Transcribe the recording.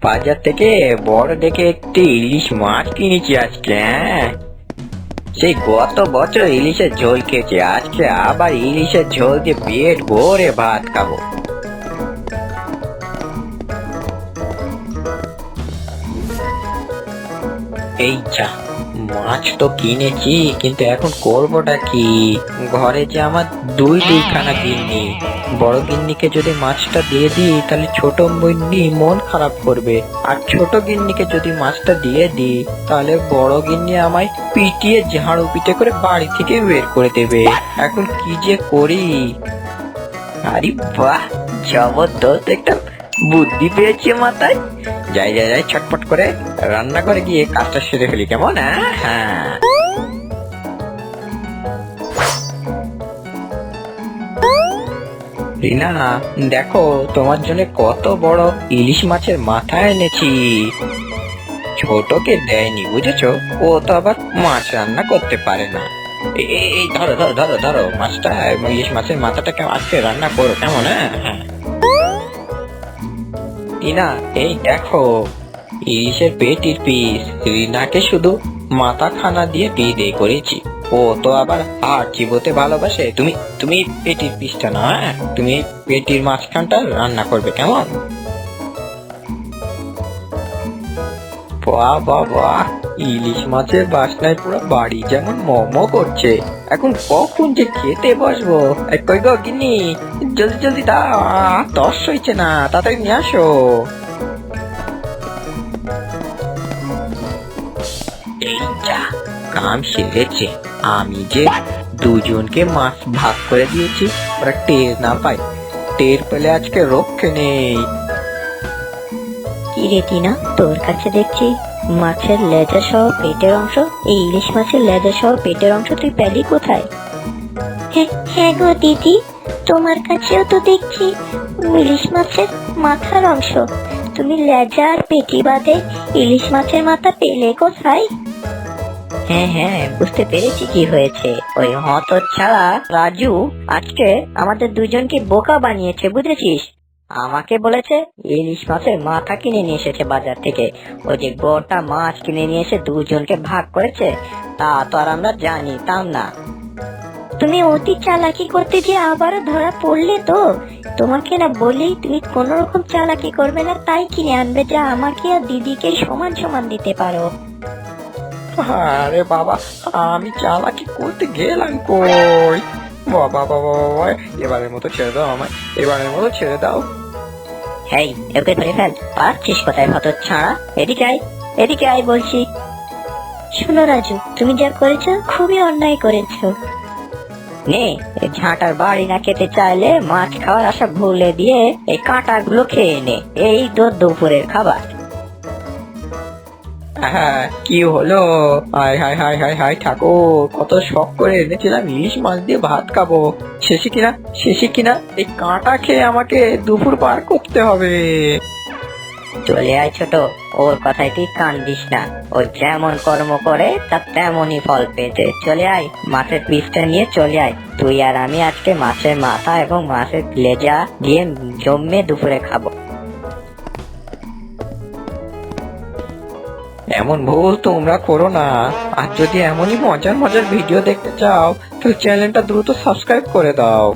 বাজার থেকে বড় দেখে একটি ইলিশ মাছ কিনেছি আজকে। হ্যাঁ, সেই গত বছর ইলিশের ঝোল খেয়েছি, আজকে আবার ইলিশের ঝোল দিয়ে পেট ভরে ভাত খাবো। এই যা, মাছ তো কিনেছি, কিন্তু এখন করবোটা কি? ঘরে যে আমার দুইখানা গিন্নি, বড় গিন্নিকে যদি মাছটা দিয়ে দিই তাহলে ছোট গিন্নি মন খারাপ করবে, আর ছোট গিন্নিকে যদি মাছটা দিয়ে দিই তাহলে বড় গিন্নি আমায় পিটিয়ে ঝাড়ু পিটে করে বাড়ি থেকে বের করে দেবে। এখন কি যে করি? আরে বাহ, জবরদস্ত একটা বুদ্ধি পেয়েছি মাথায়। যাই যাই যাই, ছটপট করে রান্না করে গিয়ে কাজটা সেরে ফেলি, কেমন? হ্যাঁ, রিনা, দেখো তোমার জন্য কত বড় ইলিশ মাছের মাথা এনেছি। ছোটকে দেয়নি, বুঝেছো? ও তো আবার মাছ রান্না করতে পারে না। এই ধরো ধরো ধরো ধরো মাছটা, ইলিশ মাছের মাথাটাকে আজকে রান্না করো, কেমন? হ্যাঁ, রিনা, এই দেখো ইলিশের পেটির পিস। রিনাকে শুধু মাথা খানা দিয়ে বিদে করেছি। ও তো আবার হাড় চিবোতে ভালোবাসে। তুমি তুমি পেটির পিসটা না, তুমি পেটির মাঝখানটা রান্না করবে, কেমন? বাহ বাহ বাহ, ইলিশ মাছের বাসনায় পুরো বাড়ি যেমন মোমো করছে। এখন কখন যে খেতে বসবো? কই গো গিন্নি, জলদি জলদি দাও, তস হইছে না, তাড়াতাড়ি নিয়ে আসো। এই যা, কাম সেরেছে। আমি যে দুজনকে মাছ ভাগ করে দিয়েছি, ওরা টের না পায়। টের পেলে আজকে রক্ষে নেই। কি রে টিনা, তোর কাছে দেখছি মাছের লেজা সহ পেটের অংশ। এই ইলিশ মাছের লেজা সহ পেটের অংশ তুই পেলি কোথায়? হ্যাঁ গো দিদি, তোমার কাছেও তো দেখছি ইলিশ মাছের মাথার অংশ। তুমি লেজা আর পেটি বাদে ইলিশ মাছের মাথা পেলে কোথায়? হ্যাঁ হ্যাঁ, বুঝতে পেরেছি কি হয়েছে। ওই হতচ্ছাড়া রাজু আজকে আমাদের দুজনকে বোকা বানিয়েছে, বুঝেছিস? আমাকে বলেছে ইলিশ মাছের মাথা কিনে নিয়ে এসেছে বাজার থেকে। ওই যে গোটা মাছ কিনে নিয়ে এসে দুজনকে ভাগ করেছে, তা তো আর আমরা জানিতাম না। তুমি অতি চালাকি করতে যে আবারও ধরা পড়লে তো। তোমাকে না বলি তুমি কোন রকম চালাকি করবে না, তাই কিনে আনবে যা আমাকে আর দিদিকে সমান সমান দিতে পারো। আরে বাবা, আমি চালাকি করতে গেলাম কই? বাবা বাবা বাবা, এবারের মতো ছেড়ে দাও আমায়, এবারের মতো ছেড়ে দাও। হেই, ওকে ধরে ফেল। পারছিস কোথায় হতচ্ছাড়া? এদিকে আয়, এদিকে আয় বলছি। শোনো রাজু, তুমি যা করেছো খুবই অন্যায় করেছো। নে, এই ঝাঁটার বাড়ি না খেতে চাইলে মাছ খাওয়ার আশা ভুলে দিয়ে এই কাঁটাগুলো খেয়ে নে। এই তো দুপুরের খাবার। হ্যাঁ, কি হলো? হায় হায় হায় হায় হায় ঠাকুর, কত শখ করে এনেছিলাম ইলিশ মাছ দিয়ে ভাত খাবো, শেষে কিনা এই কাঁটা খেয়ে আমাকে দুপুর পার করতে হবে। চলে আয় ছোট, ওর কথায় তুই কান দিস না। ও যেমন কর্ম করে তার তেমনই ফল পেয়েছে। চলে আয়, মাছের পিসটা নিয়ে চলে আয়। তুই আর আমি আজকে মাছের মাথা এবং মাছের লেজা দিয়ে জমে দুপুরে খাবো। এমন ভুল তোমরা করো না। আর যদি এমনই মজার মজার ভিডিও দেখতে চাও তাহলে চ্যানেলটা দ্রুত সাবস্ক্রাইব করে দাও।